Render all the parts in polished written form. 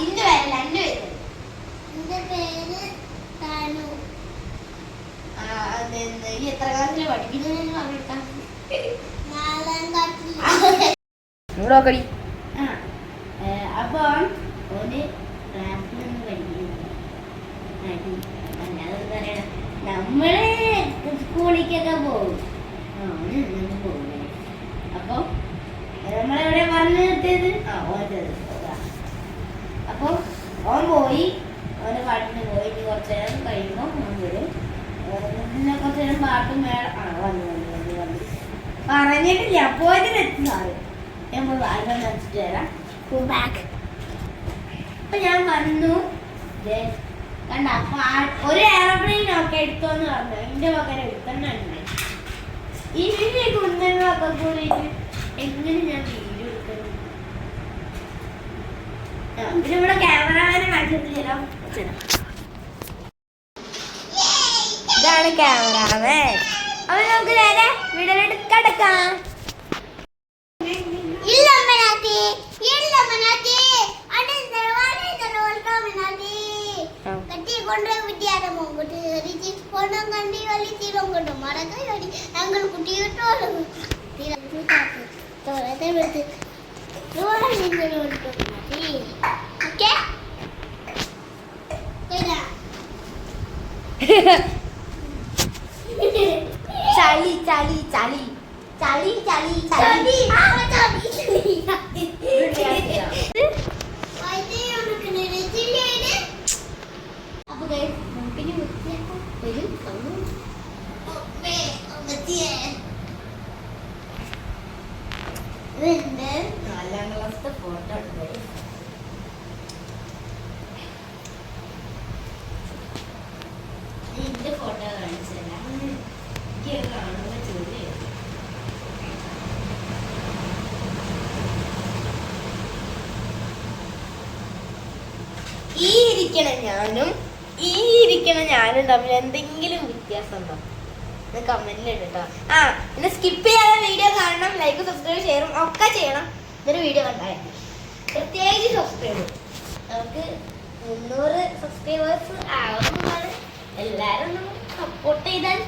ഇന്റെ പേരല്ല എന്റെ പേര്. എന്റെ പേര് താനു. ഈ എത്ര ക്ലാസ്സിലെ പഠിപ്പിക്കുന്നതെന്ന് പറഞ്ഞെടുക്കാം. 4ാം ക്ലാസ്സിൽ. അപ്പൊ ഓന് ക്ലാസ്സിലൊന്നും പഠിക്കുന്നില്ല. അല്ലാതെ പറയണം, നമ്മള് സ്കൂളിലേക്കൊക്കെ പോകും. ഓനൊന്നും പോകില്ല. അപ്പൊ നമ്മളെവിടെ പറഞ്ഞു നിർത്തിയത്? ഓൻ്റെ. അപ്പൊ ഓൻ പോയി, ഓൻ്റെ പാട്ടിന് പോയി. ഇനി കുറച്ചു നേരം കഴിയുമ്പോൾ ഓൻ വരും. പിന്നെ കുറച്ചു നേരം പാട്ടും മേള വന്നു പറഞ്ഞിട്ടില്ല. പോയതിനെത്തി സാറ് ഞാൻ പോയി വായിക്കാൻ വെച്ചിട്ട് തരാം. അപ്പൊ ഞാൻ വന്നു കണ്ട. അപ്പൊ ഒരു എയർപ്ലെയിൻ ഒക്കെ എടുത്തോന്ന് പറഞ്ഞു. എന്റെ പകരം എടുത്തന്നെ ഈ കുഞ്ഞുങ്ങളൊക്കെ കൂടിയിട്ട് എങ്ങനെ ഞാൻ വീഡിയോ എടുക്കണം? പിന്നെ ഇവിടെ ക്യാമറമാനെ കാണിച്ചിട്ടില്ലല്ലോ. ഇതാണ് ക്യാമറാമാൻ. അപ്പൊ നമുക്ക് നേരെ വീഡിയോയിലോട്ട് കിടക്കാം. ചളി ചളി ചളി ചളി ചളി ചളി. ഇതിന്റെ 4ാം ക്ലാസ്സിലെ ഫോട്ടോ ഉണ്ട്. ഇതിന്റെ ഫോട്ടോ കാണിച്ചതല്ല, കാണുമ്പോ ചോദ്യം. ഈ ഇരിക്കണ ഞാനും തമ്മിൽ എന്തെങ്കിലും വ്യത്യാസം ഉണ്ടോ? കമന്റിൽ ഇട്ടോ. പിന്നെ സ്കിപ്പ് ചെയ്യാതെ വീഡിയോ കാണണം. ലൈക്കും സബ്സ്ക്രൈബ് ഷെയറും ഒക്കെ ചെയ്യണം. ഇതൊരു വീഡിയോ കണ്ടാൽ പ്രത്യേകിച്ച് സബ്സ്ക്രൈബ്. നമുക്ക് 300 സബ്സ്ക്രൈബേഴ്സ് ആവുന്നതാണ്. എല്ലാരും ഒന്ന് സപ്പോർട്ട് ചെയ്താൽ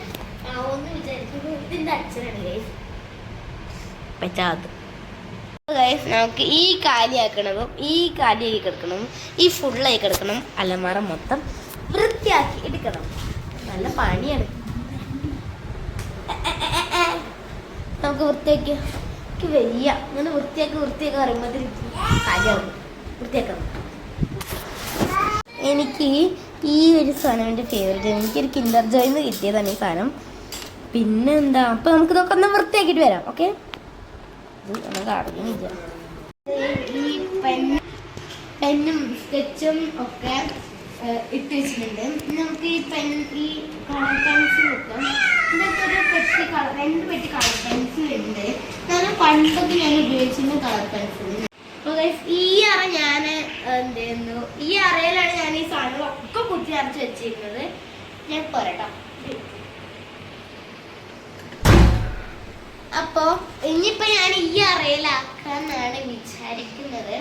ആവുമെന്ന് വിചാരിക്കുന്നു. ഇതിന്റെ അച്ഛനാണ് ഗൈസ്. നമുക്ക് ഈ കാലിയാക്കണതും ഈ കാലിയാക്കി കിടക്കണതും ഈ ഫുള്ളായി കിടക്കണം. അലമാര മൊത്തം വൃത്തിയാക്കി എടുക്കണം. നല്ല പണിയാണ്. നമുക്ക് വൃത്തിയാക്കി വയ്യ. അങ്ങനെ വൃത്തിയാക്കി പറയുമ്പോഴത്തേക്ക് കാര്യമാവും. വൃത്തിയാക്കണം. എനിക്ക് ഈ ഒരു സാധനം എൻ്റെ ഫേവറേറ്റ്. എനിക്കൊരു കിൻഡർ ജോയിന്ന് കിട്ടിയതാണ് ഈ സാധനം. പിന്നെന്താ, അപ്പം നമുക്ക് ഇതൊക്കെ ഒന്ന് വൃത്തിയാക്കിയിട്ട് വരാം. ഓക്കെ, ഇത് നമുക്ക് അറിയുന്നില്ല. ഈ പെന്നും സ്കെച്ചും ഒക്കെ ഇട്ട് വെച്ചിട്ടുണ്ട്. നമുക്ക് ഈ കളർ പെൻസിൽ വെക്കാം. ഇതൊക്കെ ഒരു പെട്ടി 2 പെട്ടി കളർ പെൻസിൽ ഉണ്ട്. ഞാൻ പണ്ടൊക്കെ ഞാൻ ഉപയോഗിച്ചിരുന്ന കളർ പെൻസിൽ. അപ്പോൾ ഈ അറ ഞാൻ എന്ത് ചെയ്യുന്നു, ഈ അറയിലാണ് ഞാൻ ഈ സാധനങ്ങളൊക്കെ കുത്തി അരച്ച് വെച്ചിരുന്നത്. ഞാൻ പോരട്ടോ. അപ്പോൾ ഇനിയിപ്പോൾ ഞാൻ ഈ അറയിലാക്കാന്നാണ് വിചാരിക്കുന്നത്.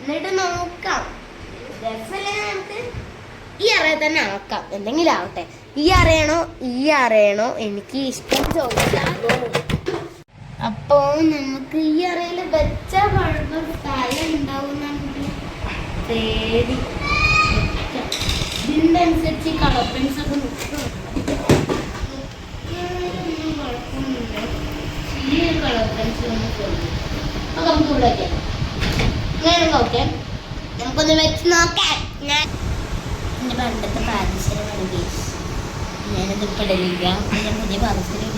എന്നിട്ട് നോക്കാം. നമുക്ക് ഈ അറയിൽ തന്നെ ആക്കാം. എന്തെങ്കിലും ആവട്ടെ. ഈ അറയാണോ എനിക്ക് ഇഷ്ടം ചോദിച്ചാൽ. അപ്പോൾ നമുക്ക് ഈ അറയിൽ വെച്ച കുഴപ്പം സ്ഥലം ഉണ്ടാവുന്ന തേടി ഇതിൻ്റെ അനുസരിച്ച് കളർ പെൻസൊക്കെ നോക്കാം. കുഴപ്പമൊന്നുമില്ല. ഈ ഒരു കളർ പെൻസിൽ നമുക്ക് നമുക്ക് ഇവിടെ വയ്ക്കാം. അങ്ങനെ ഓക്കെ, നമുക്കൊന്ന് വെച്ച് നോക്കാം. ഞാൻ എൻ്റെ പണ്ടത്തെ പാദസരമാണ് ഗൈസ്. ഞാനത് ഇടലില്ല. ഞാൻ പുതിയ പാദസരം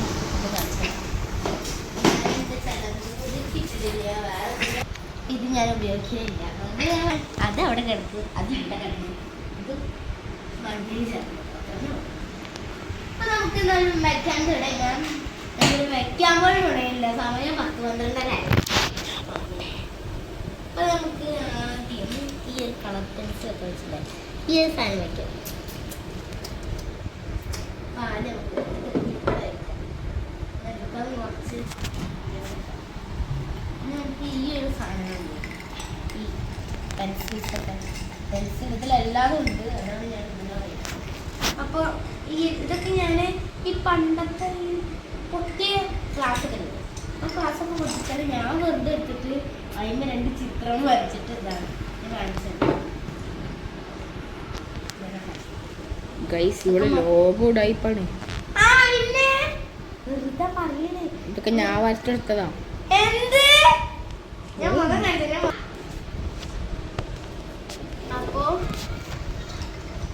ഇത് ഞാൻ ഉപയോഗിക്കുന്നില്ല. അത് അവിടെ കിടക്കും, അത് ഇവിടെ കിടക്കും. ഇത് മണ്ണിൽ ചേർക്കും. അപ്പൊ നമുക്ക് എന്തായാലും വെക്കാൻ തുടങ്ങാം. വെക്കാൻ പോലും തുടങ്ങില്ല. സമയം 10-12 അപ്പൊ നമുക്ക് ആദ്യം ഈ ഒരു കളർ പെൻസിൽ ഒക്കെ വെച്ചിട്ട് ഈ ഒരു സാധനം വയ്ക്കാം. പാല് കുറച്ച് നമുക്ക് ഈ ഒരു സാധനം പെൻസിൽ ഇതിലെല്ലാതും ഉണ്ട്. അതാണ് ഞാൻ നിങ്ങളെ. അപ്പോൾ ഇതൊക്കെ ഞാൻ ഈ പണ്ടത്തെ ഈ പൊട്ടിയ ക്ലാസ്സൊക്കെ ഉണ്ട്. ആ ക്ലാസ്സൊക്കെ പൊട്ടിച്ചാൽ ഞാൻ വെറുതെ എടുത്തിട്ട് അതിന് 2 ചിത്രം വരച്ചിട്ട് ഇതാണ് ഞാൻ കാണിച്ചത്. ഇവിടെ ലോഗോ ടൈപ്പാണ്. വെറുതെ പറയണേ. ഇതൊക്കെ ഞാൻ വരച്ചെടുത്തതാ. എന്ത് ഞാൻ അപ്പോ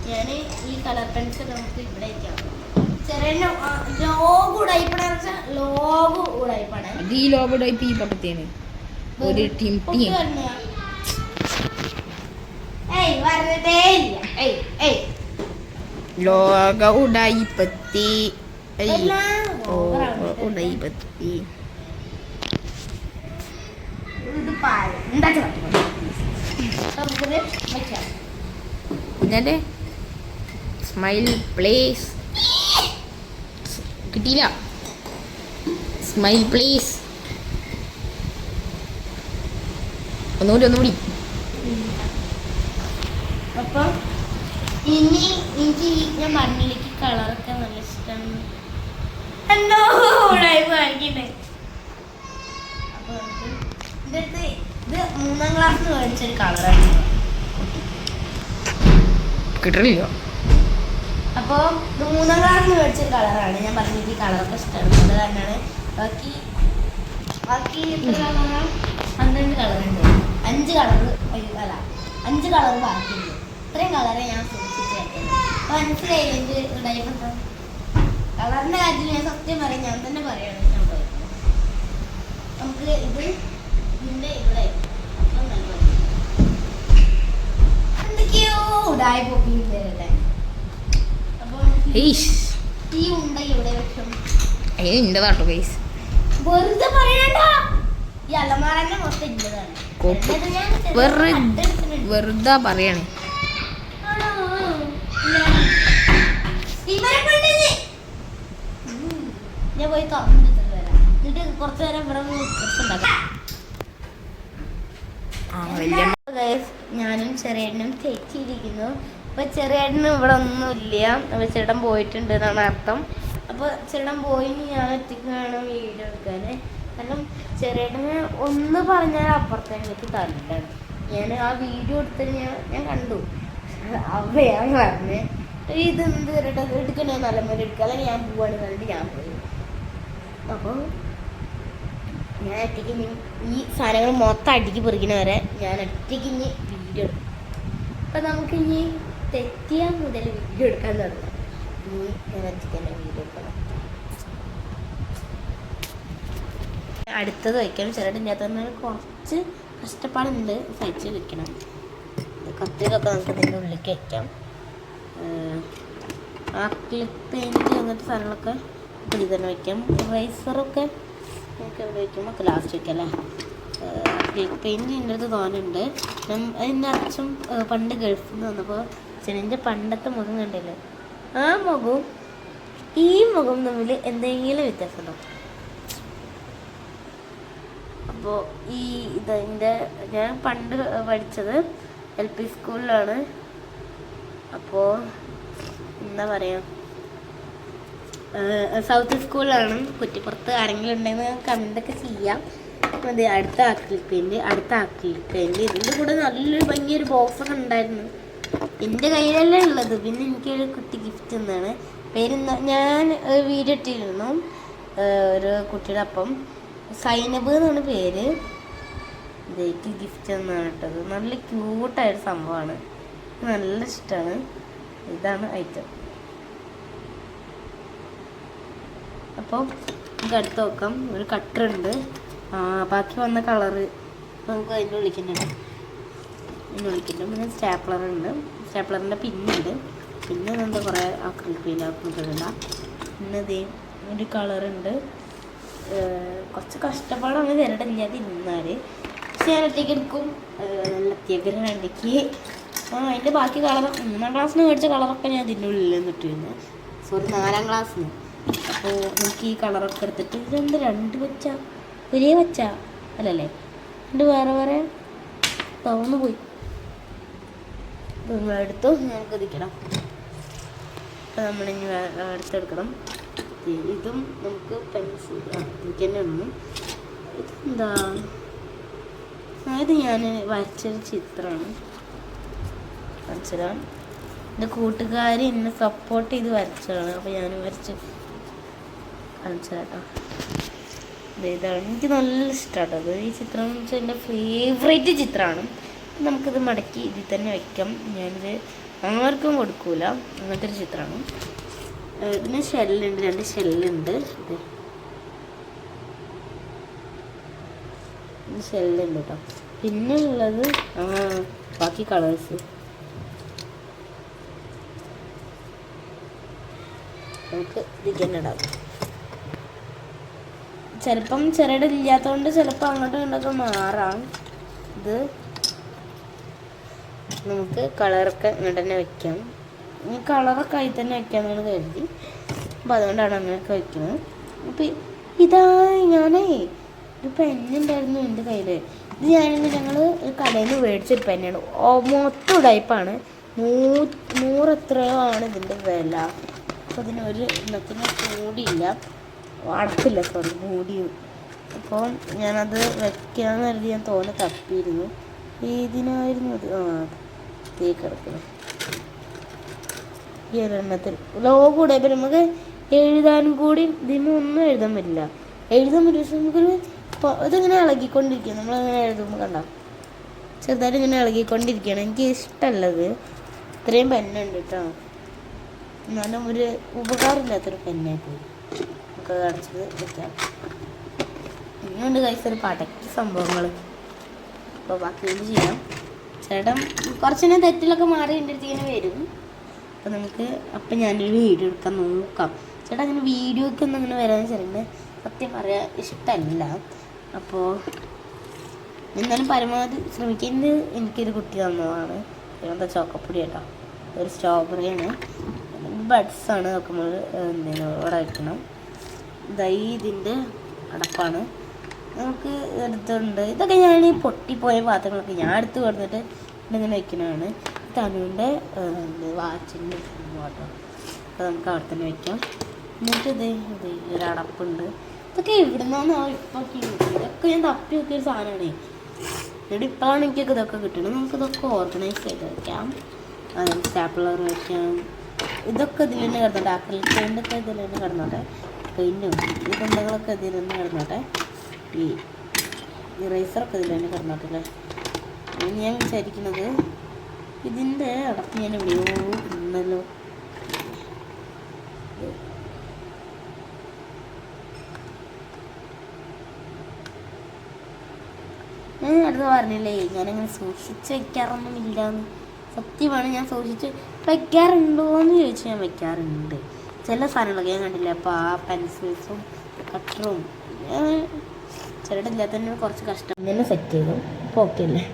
ഞാൻ ഈ കളർ പെൻസിൽ നമുക്ക് ഇവിടെ ചെറിയ ലോഗോ ഉടായിപ്പാണ്. ലോഗോ ഉടായിപ്പാണ്. ഈ ലോഗോ ടൈപ്പ് ഈ പട്ടത്തേന് ഒരു ടീം ലോക ഉടായിപ്പത്തി ഉടായിപ്പത്തി പിന്നെ സ്മൈൽ പ്ലീസ് കിട്ടിയില്ല. സ്മൈൽ പ്ലീസ് ഒന്നുകൂടി. അപ്പം ഇനി എനിക്ക് ഞാൻ മണ്ണിലേക്ക് കളറൊക്കെ നല്ല ഇഷ്ടമാണ്. എന്തോ കാണിക്കണ്ടേ. അപ്പൊ ഇത് 3ാം ക്ലാസ്സിൽ മേടിച്ചൊരു കളറാണ്. കിട്ടണില്ല. അപ്പോൾ ഇത് 3ാം ക്ലാസ്സിൽ മേടിച്ചൊരു കളറാണ്. ഞാൻ പറഞ്ഞത് ഈ കളറൊക്കെ ഇഷ്ടമാണ്. അത് തന്നെയാണ്. ബാക്കി എത്ര കളറാണ്? 12 കളറുണ്ട്. 5 കളർ ബാക്കിയുണ്ട്. ഇത്രയും കളറെ ഞാൻ സൂക്ഷിച്ച് വെക്കുന്നത്. അപ്പോൾ മനസ്സിലായില്ല എൻ്റെ ഉണ്ടായിരുന്നു. കളറിൻ്റെ കാര്യത്തിൽ ഞാൻ സത്യം പറയാം, ഞാൻ തന്നെ പറയാണ്. ഞാൻ പറയുന്നത് നമുക്ക് ഇത് ഇതിൻ്റെ ഇവിടെ അപ്പം നല്ല എന്തൊക്കെയോ ഉടായി പോക്കില്ലേ. അപ്പോൾ ഈ ഉണ്ട ഇവിടെ വെക്കും. ഇന്റേതാട്ടോ ഗൈസ്. വെറുതെ പറയണ്ട. ഈ അലമാരന്റെ മൊത്തം ഇല്ലതാണ്. വെറുതെ പറയണേ. ഞാൻ പോയി തുറന്നിട്ട് വരാം. എന്നിട്ട് കുറച്ചു നേരം ഇവിടെ ഞാനും ചെറിയേട്ടനും തെറ്റിയിരിക്കുന്നു. അപ്പൊ ചെറിയേട്ടനും ഇവിടെ ഒന്നുമില്ല. അപ്പൊ ചേട്ടൻ പോയിട്ടുണ്ട് എന്നാണ് അർത്ഥം. അപ്പോൾ ചേട്ടൻ പോയി ഞാൻ ഒറ്റയ്ക്ക് വേണം വീഡിയോ എടുക്കാൻ. കാരണം ചെറിയേട്ടന് ഒന്ന് പറഞ്ഞാൽ അപ്പുറത്തേക്ക് തരണ്ടാണ്. ഞാൻ ആ വീഡിയോ എടുത്തിട്ട് ഞാൻ കണ്ടു. അവയാൻ പറഞ്ഞ് ഇതെന്ത് എടുക്കണേ നല്ലപോലെ എടുക്കുക, അല്ലെങ്കിൽ ഞാൻ പോവാണ് പറഞ്ഞിട്ട് ഞാൻ പോയി. അപ്പോൾ ഞാൻ ഒറ്റയ്ക്ക് ഇനി ഈ സാധനങ്ങൾ മൊത്തം അടിക്ക് പെറുകിന വരെ ഞാൻ ഒറ്റയ്ക്ക് ഇനി വീഡിയോ എടുക്കും. അപ്പം നമുക്കിനി തെറ്റിയാൽ മുതൽ വീഡിയോ എടുക്കാൻ തുടങ്ങാം. ഇനി ഞാൻ ഒറ്റയ്ക്ക് തന്നെ വീഡിയോ എടുക്കണം. അടുത്തത് വയ്ക്കണം. ചിലതിൻ്റെ അകത്ത് കുറച്ച് കഷ്ടപ്പാടുണ്ട്, സഹിച്ച് വെക്കണം. കത്തിയൊക്കെ നമുക്ക് ഇതിൻ്റെ ഉള്ളിലേക്ക് വയ്ക്കാം. ആക്രിലിക് പെയിൻറ്റ് അങ്ങനത്തെ സാധനങ്ങളൊക്കെ ഇതിൽ തന്നെ വയ്ക്കാം. റൈസറൊക്കെ നമുക്ക് എവിടെ വയ്ക്കും? ഒക്കെ ലാസ്റ്റ് വയ്ക്കാം അല്ലേ. ആക്രിലിക് പെയിൻറ്റ് എൻ്റെ അടുത്ത് തോന്നുന്നുണ്ട്. അതിൻ്റെ അച്ഛൻ പണ്ട് ഗൾഫിൽ നിന്ന് വന്നപ്പോൾ ചെറിയ പണ്ടത്തെ മുഖം കണ്ടില്ലേ, ആ മുഖവും ഈ മുഖം തമ്മിൽ എന്തെങ്കിലും വ്യത്യാസമുണ്ടോ? അപ്പോൾ ഇതിൻ്റെ ഞാൻ പണ്ട് പഠിച്ചത് LP സ്കൂളിലാണ്. അപ്പോൾ എന്താ പറയുക, സൗത്ത് സ്കൂളിലാണ്. കുറ്റിപ്പുറത്ത് ആരെങ്കിലും ഉണ്ടെങ്കിൽ കമൻ്റൊക്കെ ചെയ്യാം. അതെ, അടുത്ത ആക്രിലിക് പെയിൻറ്റ് ഇതിൻ്റെ കൂടെ നല്ലൊരു ഭംഗിയൊരു ബോക്സൊക്കെ ഉണ്ടായിരുന്നു. എൻ്റെ കയ്യിലല്ലേ ഉള്ളത്. പിന്നെ എനിക്കൊരു കുട്ടി ഗിഫ്റ്റ് തന്നാണ്. ഞാൻ വീഡിയോ ഇട്ടിരുന്നു ഒരു കുട്ടിയുടെ. അപ്പം സൈനബ് എന്നാണ് പേര്. ഇതേക്ക് ഗിഫ്റ്റ് തന്നാണ് ഇട്ടത്. നല്ല ക്യൂട്ടായൊരു സംഭവമാണ്, നല്ല ഇഷ്ടമാണ്. ഇതാണ് ഐറ്റം. അപ്പോൾ നമുക്ക് അടുത്ത് നോക്കാം. ഒരു കട്ടറുണ്ട്. ബാക്കി വന്ന കളറ് നമുക്ക് അതിൻ്റെ വിളിക്കുന്നുണ്ട്. പിന്നെ സ്റ്റാപ്ലറുണ്ട്. സ്റ്റാപ്ലറിൻ്റെ പിന്നുണ്ട്. പിന്നെ എന്താ കുറേ ആക്രിലിക് പെയിൻ്റ്. പിന്നെ ഇതേ ഒരു കളറുണ്ട്. കുറച്ച് കഷ്ടപ്പാടാണ് ചിരടില്ലാതെ ഇരുന്നാൽ. പക്ഷെ ഞാൻ ഒറ്റയ്ക്ക് എടുക്കും. നല്ല അത്യാഗ്രഹം വേണ്ടിക്ക്. അതിൻ്റെ ബാക്കി കളർ 3ാം ക്ലാസ്സിന് മേടിച്ച കളറൊക്കെ ഞാൻ ഇതിൻ്റെ ഉള്ളിൽ നിന്നിട്ടിരുന്നു. സോറി, 4ാം ക്ലാസ്സിന്. അപ്പോൾ നമുക്ക് ഈ കളറൊക്കെ എടുത്തിട്ട് ഇതെന്ത് 2 വെച്ച ഒരേ വെച്ച അല്ലല്ലേ, രണ്ട് വേറെ വേറെ തോന്നു പോയി. എടുത്തു നമുക്ക് ഇതിക്കണം. അപ്പം നമ്മളിനി എടുത്തെടുക്കണം. ഇതും നമുക്ക് പെൻസിൽ എനിക്ക് തന്നെ ഉള്ളു. ഇതെന്താ, ഇത് ഞാൻ വരച്ചൊരു ചിത്രമാണ്. വരച്ചതാണ്. എൻ്റെ കൂട്ടുകാരി എന്നെ സപ്പോർട്ട് ചെയ്ത് വരച്ചതാണ്. അപ്പോൾ ഞാൻ വരച്ച് കാണിച്ചതാട്ടോ. ഇതാണ് എനിക്ക് നല്ല ഇഷ്ടമാട്ടോ അത്. ഈ ചിത്രം എന്ന് വെച്ചാൽ എൻ്റെ ഫേവറേറ്റ് ചിത്രമാണ്. നമുക്കിത് മടക്കി ഇതിൽ തന്നെ വയ്ക്കാം. ഞാനിത് ആർക്കും കൊടുക്കൂല, അങ്ങനത്തെ ഒരു ചിത്രമാണ്. ഇതിന് ഷെല്ലുണ്ട്, 2 ഷെല്ലുണ്ട്. ഇത് ഷെല്ലുണ്ട് കേട്ടോ. പിന്നെ ഉള്ളത് ബാക്കി കളേഴ്സ് നമുക്ക് ഇതിൽ ഇടാം. ചിലപ്പം ചെറുടില്ലാത്തതുകൊണ്ട് ചിലപ്പോൾ അങ്ങോട്ടും ഇങ്ങോട്ടൊക്കെ മാറാം. ഇത് നമുക്ക് കളറൊക്കെ ഇങ്ങോട്ട് തന്നെ വയ്ക്കാം. ഈ കളറൊക്കെ ആയി തന്നെ വയ്ക്കാമെന്നാണ് കരുതി. അപ്പോൾ അതുകൊണ്ടാണ് അങ്ങനെയൊക്കെ വയ്ക്കുന്നത്. അപ്പോൾ ഇതാ ഞാനേ ഒരു പെന്നുണ്ടായിരുന്നു എൻ്റെ കയ്യിൽ. ഇത് ഞങ്ങൾ ഒരു കടയിൽ നിന്ന് മേടിച്ചൊരു പെന്നാണ്. മൊത്തം ഉടായ്പാണ്. 100 എത്രയോ ആണ് ഇതിൻ്റെ വില. അപ്പോൾ ഇതിനൊരു എണ്ണത്തിന് കൂടിയില്ല, അടപ്പില്ല, സോറി, മൂടിയും. അപ്പോൾ ഞാനത് വെക്കാമെന്ന് കരുതി ഞാൻ തോനെ തപ്പിയിരുന്നു. ഏതിനായിരുന്നു അത്? കിടക്കുന്നത് ഈ ഒരെണ്ണത്തിൽ ലോഗോ കൂടെ. ഇപ്പം നമുക്ക് എഴുതാനും കൂടി ഇതിന് ഒന്നും എഴുതാൻ പറ്റില്ല. പക്ഷെ നമുക്കൊരു ഇതിങ്ങനെ ഇളകിക്കൊണ്ടിരിക്കുക. നമ്മളങ്ങനെ എഴുതുമ്പോൾ കണ്ട ചെറുതായിട്ട് ഇങ്ങനെ ഇളകിക്കൊണ്ടിരിക്കുകയാണ്. എനിക്ക് ഇഷ്ടമല്ലത്. ഇത്രയും പെന്നുണ്ട് കേട്ടോ. എന്നാലും ഒരു ഉപകാരമില്ലാത്തൊരു പെന്നായി പോയി. നമുക്ക് അടച്ചത് വെക്കാം. ഇനിയുണ്ട് കഴിച്ചൊരു പടക്കി സംഭവങ്ങൾ. അപ്പോൾ ബാക്കി ഇത് ചെയ്യാം. ചേട്ടൻ കുറച്ചിനെ തെറ്റിലൊക്കെ മാറി എൻ്റെ അടുത്ത് ഇങ്ങനെ വരും. അപ്പം ഞാനൊരു വീഡിയോ എടുക്കാൻ നോക്കാം. ചേട്ടാ അങ്ങനെ വീഡിയോയ്ക്ക് ഒന്നും അങ്ങനെ വരാൻ വെച്ചിട്ടുണ്ട്. സത്യം പറയാൻ ഇഷ്ടമല്ല. അപ്പോൾ എന്നാലും പരമാവധി ശ്രമിക്കുന്നത്. എനിക്കൊരു കുട്ടി തന്നതാണ്. എന്താ ചോക്കപ്പൊടി കേട്ടോ, ഒരു സ്ട്രോബെറിയാണ്, ബഡ്സാണ്. നോക്കുമ്പോൾ ഇവിടെ വയ്ക്കണം. ഇതിൻ്റെ അടപ്പാണ് നമുക്ക് എടുത്തുണ്ട്. ഇതൊക്കെ ഞാൻ ഈ പൊട്ടിപ്പോയ പാത്രങ്ങളൊക്കെ ഞാൻ എടുത്ത് കൊടുത്തിട്ട് ഇങ്ങനെ വയ്ക്കുന്നതാണ്. തനുവിൻ്റെ വാച്ചിൻ്റെ ഫോട്ടോ അപ്പോൾ നമുക്ക് അവിടെ തന്നെ വയ്ക്കാം. എന്നിട്ട് ഇത് ഒരു അടപ്പുണ്ട്. ഇതൊക്കെ ഇവിടെ നിന്നാണ് ഇപ്പോൾ ഇതൊക്കെ ഞാൻ തപ്പി നോക്കിയൊരു സാധനമാണ്. എന്നിട്ട് ഇപ്പോഴാണ് എനിക്കൊക്കെ ഇതൊക്കെ കിട്ടുന്നത്. നമുക്കിതൊക്കെ ഓർഗനൈസ് ചെയ്ത് വയ്ക്കാം. സ്റ്റാപ്ലർ വയ്ക്കാം. ഇതൊക്കെ ഇതിൽ തന്നെ കിടന്നോട്ടെ. ആക്രിലിക് പെയിൻ്റൊക്കെ ഇതിൽ തന്നെ കിടന്നോട്ടെ. പെയിൻറ്റും ഈ ബന്ധങ്ങളൊക്കെ ഇതിൽ തന്നെ കിടന്നോട്ടെ. ഈ ഇറേസറൊക്കെ ഇതിൽ തന്നെ കിടന്നോട്ടെ അല്ലേ. ഞാൻ വിചാരിക്കുന്നത് ഇതിൻ്റെ അടപ്പ് ഞാൻ എവിടെയോ ഇന്നല്ലോ. ഞാൻ അടുത്ത് പറഞ്ഞില്ലേ ഞാനങ്ങനെ സൂക്ഷിച്ച് വയ്ക്കാറൊന്നുമില്ലാന്ന്. സത്യമാണ്, ഞാൻ സൂക്ഷിച്ച് വയ്ക്കാറുണ്ടോ എന്ന് ചോദിച്ചാൽ ഞാൻ വയ്ക്കാറുണ്ട്. ചില സാധനങ്ങളൊക്കെ ഞാൻ കണ്ടില്ല. അപ്പോൾ പെൻസിൽസും കട്ടറും ചിലയില്ലാത്ത തന്നെ കുറച്ച് കഷ്ടം തന്നെ സെറ്റ് ചെയ്തു. അപ്പോൾ ഓക്കെ അല്ലേ.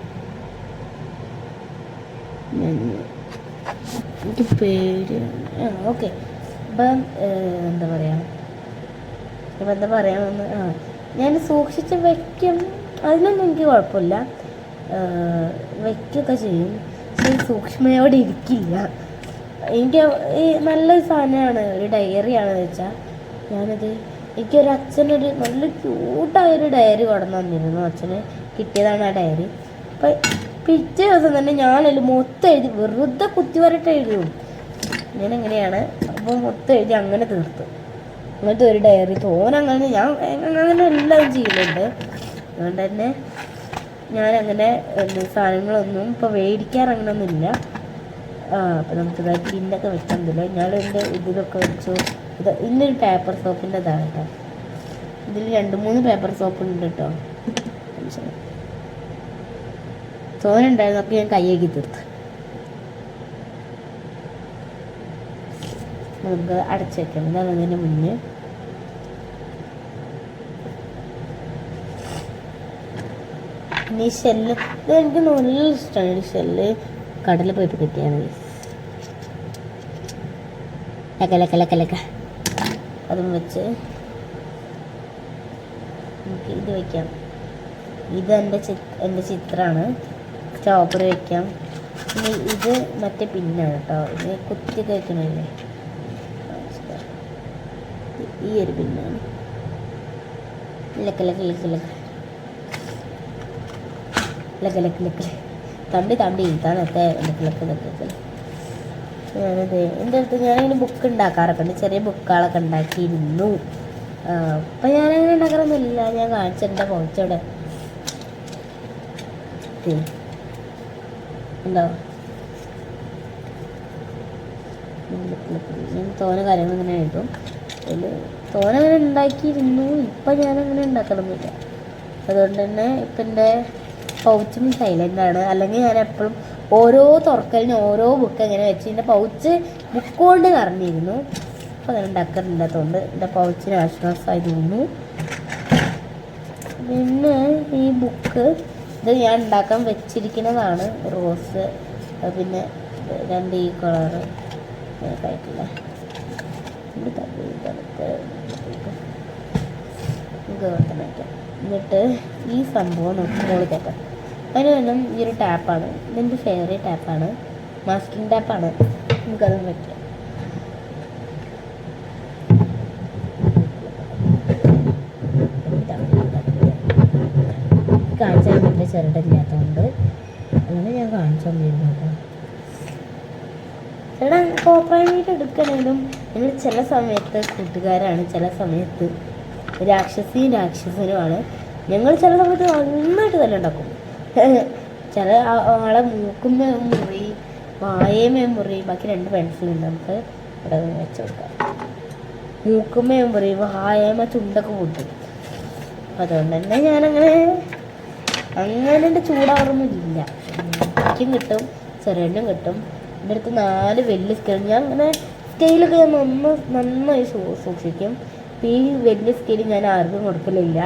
എനിക്ക് പേടിയാണ്. ഓക്കെ. അപ്പം എന്താ പറയാമെന്ന് ഞാൻ സൂക്ഷിച്ച് വയ്ക്കും. അതിനൊന്നും എനിക്ക് കുഴപ്പമില്ല, വയ്ക്കുകയൊക്കെ ചെയ്യും. പക്ഷേ സൂക്ഷ്മയോടെ ഇരിക്കില്ല. എനിക്ക് ഈ നല്ലൊരു സാധനമാണ്, ഒരു ഡയറിയാണെന്ന് വെച്ചാൽ ഞാനത് എനിക്കൊരു അച്ഛനൊരു നല്ല ക്യൂട്ടായൊരു ഡയറി കൊണ്ടു വന്നിരുന്നു. അച്ഛന് കിട്ടിയതാണ് ആ ഡയറി. അപ്പം പിറ്റേ ദിവസം തന്നെ ഞാനതിൽ മൊത്തം എഴുതി, വെറുതെ കുത്തിവരട്ട് എഴുതും ഞാൻ എങ്ങനെയാണ്. അപ്പോൾ മൊത്തം എഴുതി അങ്ങനെ തീർത്തു. അങ്ങനത്തെ ഒരു ഡയറി തോനങ്ങനെ ഞാൻ അങ്ങനെ എല്ലാം ചെയ്യുന്നുണ്ട്. അതുകൊണ്ട് തന്നെ ഞാനങ്ങനെ സാധനങ്ങളൊന്നും ഇപ്പോൾ മേടിക്കാറങ്ങനൊന്നുമില്ല. അപ്പോൾ നമുക്കിത് പിന്നൊക്കെ വെക്കുന്നില്ല. ഞാനെൻ്റെ ഇതിലൊക്കെ വെച്ചു. ഇത് ഇന്നൊരു പേപ്പർ സോപ്പിൻ്റെ ഇതാണ് കേട്ടോ. ഇതിൽ 2-3 പേപ്പർ സോപ്പ് ഉണ്ട് കേട്ടോ. തോനുണ്ടായിരുന്നു. അപ്പോൾ ഞാൻ കയ്യേക്ക് തീർത്തു. നമുക്ക് അടച്ചു വെക്കണം. ഇതാണ് അതിൻ്റെ മുന്നേ. പിന്നെ ഈ ഷെല്ല് ഇത് എനിക്ക് നല്ല ഇഷ്ടമാണ്. ഈ ഷെല്ല് കടലിൽ പോയിട്ട് കിട്ടിയാണ്. ലക്ക അതും വെച്ച് നമുക്ക് ഇത് വയ്ക്കാം. ഇത് എൻ്റെ ചിത്രമാണ്. സ്ട്രോബെറി വയ്ക്കാം. പിന്നെ ഇത് മറ്റേ പിന്നാണ് കേട്ടോ, ഇത് കുത്തി കഴിക്കണല്ലേ, ഈ ഒരു പിന്നാണ്. ലക്ക് ലക്ക് ലക്ക് ലക്ക് ലക്ക് ലക്ക് ലക്ക് തണ്ടി തണ്ടി ഇതാണൊക്കെ ലക്ക് ലക്ക് ലക്ക്. ഞാനത് എൻ്റെ അടുത്ത് ഞാനിങ്ങനെ ബുക്ക് ഉണ്ടാക്കാറൊക്കെ ഉണ്ട്, ചെറിയ ബുക്കുകളൊക്കെ ഉണ്ടാക്കിയിരുന്നു. അപ്പം ഞാനങ്ങനെ ഉണ്ടാക്കാറൊന്നുമില്ല. ഞാൻ കാണിച്ചെൻ്റെ പൗച്ചോടെ ഉണ്ടോ, ഞാൻ തോനെ കാര്യങ്ങൾ ഇങ്ങനെ എഴുതും. അതിൽ തോനെ അങ്ങനെ ഉണ്ടാക്കിയിരുന്നു. ഇപ്പം ഞാനങ്ങനെ ഉണ്ടാക്കണമെന്നില്ല. അതുകൊണ്ട് തന്നെ ഇപ്പം എൻ്റെ പൗച്ചും സൈലൻ്റാണ്. അല്ലെങ്കിൽ ഞാൻ എപ്പോഴും ഓരോ തുറക്കലിന് ഓരോ ബുക്ക് എങ്ങനെ വെച്ച് എൻ്റെ പൗച്ച് ബുക്ക് കൊണ്ട് നിറഞ്ഞിരുന്നു. അപ്പോൾ അങ്ങനെ ഉണ്ടാക്കാറില്ലാത്തതുകൊണ്ട് എൻ്റെ പൗച്ചിന് ആശ്വാസമായി തോന്നുന്നു. പിന്നെ ഈ ബുക്ക് ഇത് ഞാൻ ഉണ്ടാക്കാൻ വെച്ചിരിക്കുന്നതാണ്. റോസ്, പിന്നെ 2 ഈ കളറ് ആയിട്ടില്ല. എന്നിട്ട് ഈ സംഭവം നമുക്ക് മുകളിൽ കേൾക്കാം. അതിന് വേണം ഈ ഒരു ടാപ്പാണ്, ഇതെൻ്റെ ഫേവറേറ്റ് ടാപ്പാണ്, മാസ്കിംഗ് ടാപ്പാണ്. നമുക്കത് പറ്റില്ല. കാണിച്ചാൽ വലിയ ചിരടില്ലാത്തതുകൊണ്ട് അങ്ങനെ ഞാൻ കാണിച്ചു തന്നിരുന്നു കേട്ടോ. ചേട്ടാ കോപ്പറേറ്റ് എടുക്കണേലും ഞങ്ങൾ ചില സമയത്ത് കൂട്ടുകാരാണ്, ചില സമയത്ത് രാക്ഷസനുമാണ്. ഞങ്ങൾ ചില സമയത്ത് നന്നായിട്ട് തന്നെ ഉണ്ടാക്കും. ചില ആളെ മൂക്കുമ്മ മുറി, വായമേ മുറി, ബാക്കി 2 പെൻസിലുണ്ട്, നമുക്ക് ഇവിടെ വെച്ച് കൊടുക്കാം. മൂക്കുമ്മ മുറി, വായമ ചുണ്ടൊക്കെ കൂട്ടും. അതുകൊണ്ട് തന്നെ ഞാനങ്ങനെ എൻ്റെ ചൂടാറൊന്നുമില്ല. എനിക്കും കിട്ടും, ചെറിയനും കിട്ടും. എൻ്റെ അടുത്ത് 4 വലിയ സ്കെയിൽ. ഞാൻ അങ്ങനെ സ്കെയിലൊക്കെ ഞാൻ നന്നായി സൂക്ഷിക്കും. ഈ വലിയ സ്കെയിൽ ഞാൻ ആർക്കും കൊടുക്കലില്ല.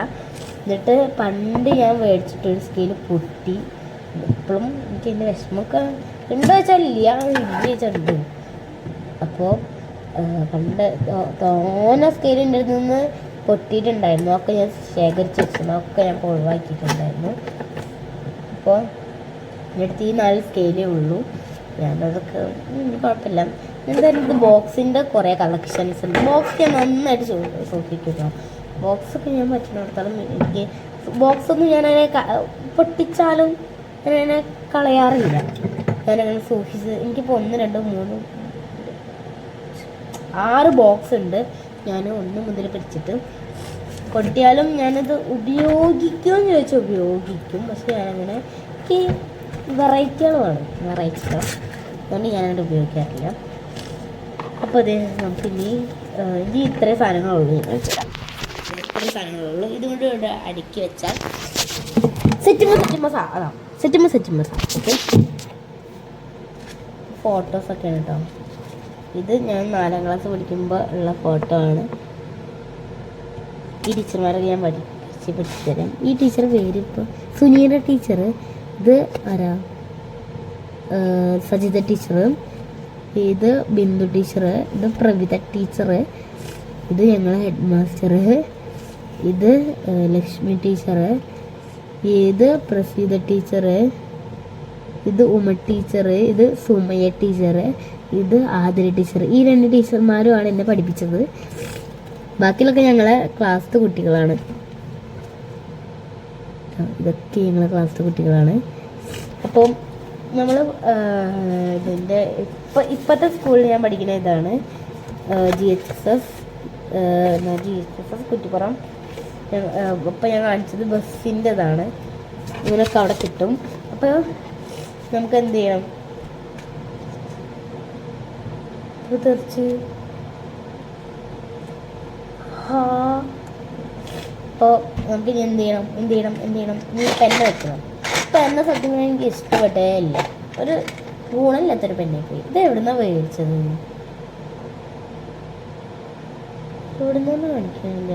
എന്നിട്ട് പണ്ട് ഞാൻ മേടിച്ചിട്ടൊരു സ്കെയിൽ പൊട്ടി. ഇപ്പോഴും എനിക്ക് എൻ്റെ വിഷമമൊക്കെ ഉണ്ടോ വെച്ചാൽ ഇല്ല, ചോദിച്ചിട്ടുണ്ട്. അപ്പോൾ പണ്ട് തോന സ്കെയിൽ എൻ്റെ അടുത്ത് നിന്ന് പൊട്ടിയിട്ടുണ്ടായിരുന്നു. ഒക്കെ ഞാൻ ശേഖരിച്ച് വെച്ചിരുന്നു, ഒക്കെ ഞാൻ ഒഴിവാക്കിയിട്ടുണ്ടായിരുന്നു. അപ്പോൾ എൻ്റെ അടുത്ത് ഈ 4 സ്കെയിലേ ഉള്ളൂ. ഞാനതൊക്കെ കുഴപ്പമില്ല. എന്തായാലും ഇത് ബോക്സിൻ്റെ കുറേ കളക്ഷൻസ് ഉണ്ട്. ബോക്സ് ഞാൻ നന്നായിട്ട് സൂക്ഷിക്കുന്നു. ബോക്സൊക്കെ ഞാൻ പറ്റുന്നിടത്തോളം എനിക്ക് ബോക്സൊന്നും ഞാനങ്ങനെ പൊട്ടിച്ചാലും ഞാനങ്ങനെ കളയാറില്ല. ഞാനങ്ങനെ സൂക്ഷിച്ച് എനിക്കിപ്പോൾ 1 2 3 6 ബോക്സ് ഉണ്ട്. ഞാൻ 1 മുതൽ പിടിച്ചിട്ട് പൊട്ടിയാലും ഞാനത് ഉപയോഗിക്കുമെന്ന് ചോദിച്ചാൽ ഉപയോഗിക്കും. പക്ഷെ ഞാനങ്ങനെ എനിക്ക് വെറൈറ്റികൾ വേണം, വെറൈറ്റികൾ, അതുകൊണ്ട് ഞാനത് ഉപയോഗിക്കാറില്ല. അപ്പോൾ അത് നമുക്ക് ഇനി ഇത്രയും സാധനങ്ങളുള്ളൂ. ഇത്രയും സാധനങ്ങളുള്ളൂ. ഇതുകൊണ്ട് ഇവിടെ അടുക്കി വെച്ചാൽ സെറ്റുമ ഓക്കെ. ഫോട്ടോസൊക്കെയാണ് കേട്ടോ. ഇത് ഞാൻ 4ാം ക്ലാസ് പഠിക്കുമ്പോൾ ഉള്ള ഫോട്ടോ ആണ്. ഈ ടീച്ചർമാരൊക്കെ ഞാൻ പഠിപ്പിച്ചു തരാം. ഈ ടീച്ചർ പേര് ഇപ്പോൾ സുനീറ ടീച്ചർ, ഇത് ആരാ സജിത ടീച്ചർ, ഇത് ബിന്ദു ടീച്ചർ, ഇത് പ്രവിത ടീച്ചർ, ഇത് ഞങ്ങളെ ഹെഡ് മാസ്റ്റർ, ഇത് ലക്ഷ്മി ടീച്ചർ, ഇത് പ്രസീത ടീച്ചർ, ഇത് ഉമ ടീച്ചർ, ഇത് സുമയ ടീച്ചർ, ഇത് ആതിര ടീച്ചർ. ഈ 2 ടീച്ചർമാരുമാണ് എന്നെ പഠിപ്പിച്ചത്. ബാക്കിയുള്ളൊക്കെ ഞങ്ങളെ ക്ലാസ്സിലെ കുട്ടികളാണ്. ഇതൊക്കെ ഞങ്ങളെ ക്ലാസ്സിലെ കുട്ടികളാണ്. അപ്പം നമ്മൾ ഇതിൻ്റെ ഇപ്പോഴത്തെ സ്കൂളിൽ ഞാൻ പഠിക്കുന്ന ഇതാണ് GHSS കുറ്റിപ്പുറം. അപ്പോൾ ഞാൻ കാണിച്ചത് ബസ്സിൻ്റെതാണ്. ഇങ്ങനെയൊക്കെ അവിടെ കിട്ടും. അപ്പോൾ നമുക്ക് എന്ത് ചെയ്യണം, ഇത് തെറിച്ച് അപ്പോൾ നമുക്ക് ഇനി എന്ത് ചെയ്യണം ഇനി പെന്ന് വെക്കണം. പെന്ന സത്യം എനിക്ക് ഇഷ്ടപ്പെട്ടേ ഇല്ല, ഒരു ഗുണമില്ലാത്തൊരു പെന്നായി പോയി. ഇത് എവിടുന്നാണ് മേടിച്ചത്? എവിടുന്നൊന്നും കാണിക്കുന്നില്ല.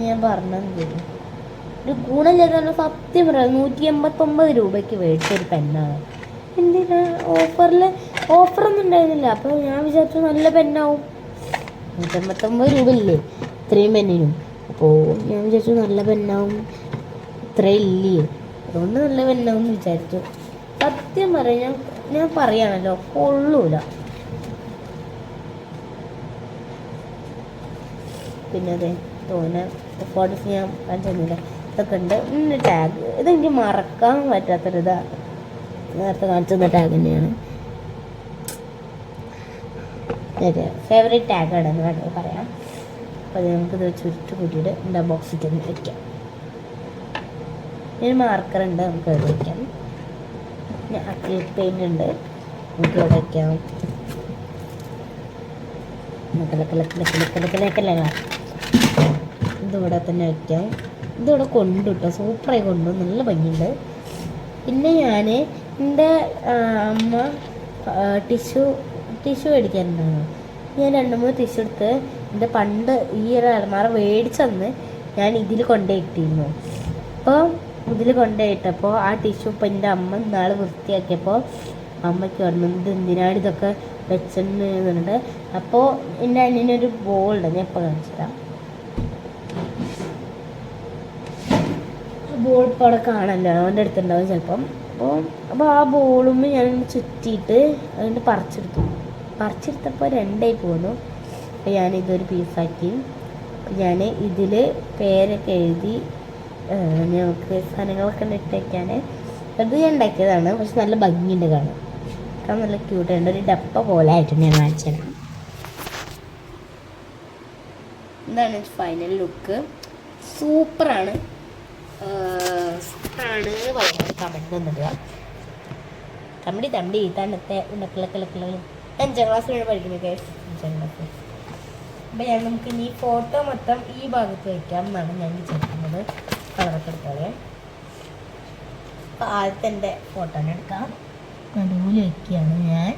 ഞാൻ പറഞ്ഞത് ഒരു ഗുണമില്ലാത്ത സത്യം പറയാം. 189 രൂപയ്ക്ക് മേടിച്ചൊരു പെന്നാണ്. എന്തിനാ ഓഫറൊന്നും ഉണ്ടായിരുന്നില്ല. അപ്പോൾ ഞാൻ വിചാരിച്ചു നല്ല പെന്നാവും. 189 രൂപ ഇല്ലേ ഇത്രയും പെന്നിനും. അപ്പോൾ ഞാൻ വിചാരിച്ചു നല്ല പെന്നാവും, ഇത്രയും ഇല്ലേ, അതുകൊണ്ട് നല്ല പെന്നാവും എന്ന് വിചാരിച്ചു. സത്യം പറയാം, ഞാൻ പറയാണല്ലോ, കൊള്ളൂല. പിന്നെ അതെ തോന്നെ ഫോട്ടോസ് ഞാൻ കാണിച്ചില്ല, ഇതൊക്കെ ഉണ്ട്. ടാഗ് ഇതെനിക്ക് മറക്കാൻ പറ്റാത്തൊരിതാണ്. നേരത്തെ കാണിച്ചിരുന്ന ടാഗ് തന്നെയാണ് ഫേവറേറ്റ് ടാഗാണെന്ന് വേണമെങ്കിൽ പറയാം. അപ്പോൾ അത് നമുക്കിത് ചുരുട്ട് കൂട്ടിയിട്ട് എൻ്റെ ബോക്സിൽ തന്നെ വയ്ക്കാം. ഒരു മാർക്കർ ഉണ്ട്, നമുക്ക് ഇവിടെ വയ്ക്കാം. പിന്നെ അക്രിലിക് പെയിൻ്റ് ഉണ്ട്, നമുക്ക് ഇവിടെ വയ്ക്കാം. ഇതിവിടെ തന്നെ വയ്ക്കാം. ഇതിവിടെ കൊണ്ടു കേട്ടോ, സൂപ്പറായി കൊണ്ടു, നല്ല ഭംഗിയുണ്ട്. പിന്നെ ഞാൻ എൻ്റെ അമ്മ ടിഷ്യൂ മേടിക്കാറുണ്ടായിരുന്നു. ഞാൻ 2-3 ടിഷ്യൂ എടുത്ത് എൻ്റെ പണ്ട് ഈ ഒരു അലമാര മേടിച്ചന്ന് ഞാൻ ഇതിൽ കൊണ്ടുപോയിട്ടിരുന്നു. അപ്പോൾ ഇതിൽ കൊണ്ടുപോയിട്ടപ്പോൾ ആ ടിഷ്യൂ ഇപ്പം എൻ്റെ അമ്മ നാളെ വൃത്തിയാക്കിയപ്പോൾ അമ്മയ്ക്ക് പറഞ്ഞു ഇത് എന്തിനാണ് ഇതൊക്കെ വെച്ചെന്ന് പറഞ്ഞിട്ട്. അപ്പോൾ എൻ്റെ അനിയനൊരു ബോളുണ്ട്, ഞാൻ ഇപ്പോൾ കാണിച്ചു തരാം. ബോൾ ഇപ്പോൾ അവിടെ കാണല്ലോ, അവൻ്റെ അടുത്തുണ്ടാവും ചിലപ്പം. അപ്പോൾ ആ ബോളും ഞാൻ ചുറ്റിയിട്ട് അതിൻ്റെ പറിച്ചെടുത്തപ്പോൾ 2 പോന്നു. അപ്പോൾ ഞാനിതൊരു പീസാക്കി. ഞാൻ ഇതിൽ പേരൊക്കെ എഴുതി ഞങ്ങൾക്ക് സാധനങ്ങളൊക്കെ ഇട്ട് വയ്ക്കാൻ അത് ഞാൻ ഉണ്ടാക്കിയതാണ്. പക്ഷെ നല്ല ഭംഗിയുണ്ട് കാണാൻ, നല്ല ക്യൂട്ടുണ്ട്. ഒരു ഡപ്പ പോലെ ആയിട്ടുണ്ട്. ഞാൻ കാണിച്ചു തരാം. ഇതാണ് ഫൈനൽ ലുക്ക്. സൂപ്പറാണ് പറയുന്നത്. കമൻറ്റ് ഒന്നിടുക. തമ്പി തന്നത്തെ ഉണ്ടക്കിളക്കിളക്കിളും 5ാം ക്ലാസ്സിലാണ് പഠിക്കുന്നത്. 5ാം ക്ലാസ്സിൽ. അപ്പം നമുക്ക് ഇനി ഫോട്ടോ മൊത്തം ഈ ഭാഗത്ത് വയ്ക്കാം എന്നാണ് ഞാൻ വിചാരിക്കുന്നത്. കളറൊക്കെ എടുത്തോളെ. അപ്പോൾ ആദ്യത്തെ എൻ്റെ ഫോട്ടോ എടുക്കാം. നടുവിൽ വയ്ക്കുകയാണ് ഞാൻ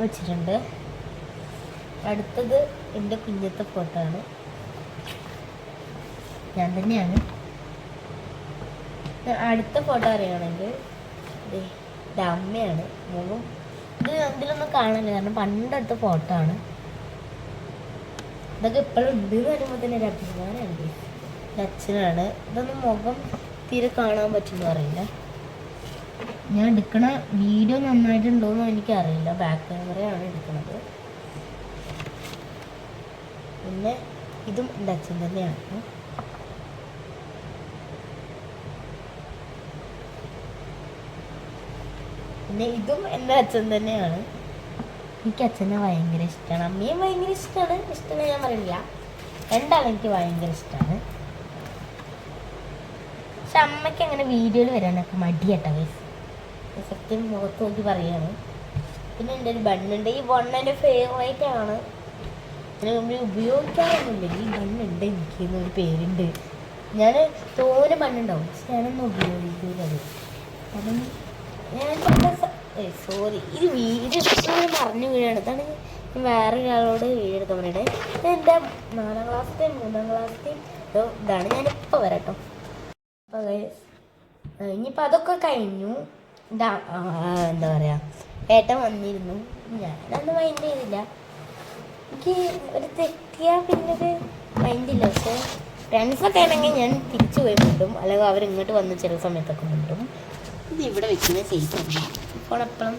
വെച്ചിട്ടുണ്ട്. അടുത്തത് എൻ്റെ കുഞ്ഞത്തെ ഫോട്ടോ ആണ്, ഞാൻ തന്നെയാണ്. അടുത്ത ഫോട്ടോ അറിയുകയാണെങ്കിൽ ഇത് അമ്മയാണ്. മുഖം ഇതിലൊന്നും കാണില്ല, കാരണം പണ്ടെടുത്ത ഫോട്ടോ ആണ്. ഇതൊക്കെ ഇപ്പോഴും ഉണ്ട് എന്ന് പറയുമ്പോൾ തന്നെ ഒരു അഭിമാനമുണ്ട്. അച്ഛനാണ്. ഇതൊന്നും മുഖം തീരെ കാണാൻ പറ്റുമെന്ന് അറിയില്ല. ഞാൻ എടുക്കണ വീഡിയോ നന്നായിട്ടുണ്ടോയെന്നും എനിക്കറിയില്ല. ബാക്ക് ക്യാമറയാണ് എടുക്കുന്നത്. പിന്നെ ഇതും എൻ്റെ അച്ഛൻ തന്നെയാണ്. പിന്നെ ഇതും എൻ്റെ അച്ഛൻ തന്നെയാണ്. എനിക്ക് അച്ഛനെ ഭയങ്കര ഇഷ്ടമാണ്, അമ്മയും ഭയങ്കര ഇഷ്ടമാണ് ഞാൻ പറയില്ല. രണ്ടാളും എനിക്ക് ഭയങ്കര ഇഷ്ടമാണ്. പക്ഷെ അമ്മയ്ക്ക് അങ്ങനെ വീഡിയോയിൽ വരാനൊക്കെ മടിയാട്ടോ ഗൈസ്, സത്യം മുഖത്ത് നോക്കി പറയാണ്. പിന്നെ എൻ്റെ ഒരു ബണ്ണുണ്ട്. ഈ ബണ്ണെൻ്റെ ഫേവറേറ്റ് ആണ്. അതിന് മുമ്പ് ഉപയോഗിക്കാറൊന്നുമില്ല. ഈ ബണ്ണുണ്ട് എനിക്കെന്നൊരു പേരുണ്ട്. ഞാൻ തോനെ ബണ്ണുണ്ടാവും, പക്ഷെ ഞാനൊന്നും ഉപയോഗിക്കുന്നത്. കാരണം ഞാൻ സോറി, ഇത് പറഞ്ഞു വീഴാണ്. ഇതാണ് വേറൊരാളോട് വീടെടുക്കാൻ വേണ്ടിയിട്ട്. എൻ്റെ 4ാം ക്ലാസ്സിലെയും 3ാം ക്ലാസ്സിലെയും ഇതാണ്. ഞാനിപ്പോൾ വരാട്ടോ. അപ്പോൾ ഇനിയിപ്പോൾ അതൊക്കെ കഴിഞ്ഞു. എന്താ പറയുക, ഏട്ടൻ വന്നിരുന്നു. ഞാനന്ന് മൈൻഡ് ചെയ്തില്ല. എനിക്ക് ഒരു തെറ്റിയാൽ പിന്നെ ഒരു മൈൻഡില്ല. പക്ഷേ ഫ്രണ്ട്സൊക്കെ ആണെങ്കിൽ ഞാൻ തിരിച്ചു പോയി മുണ്ടും, അല്ലെങ്കിൽ അവരിങ്ങോട്ട് വന്ന് ചില സമയത്തൊക്കെ മുണ്ടും. ഇത് ഇവിടെ വെക്കുന്ന സേഫല്ല. ഇപ്പോൾ എപ്പോഴും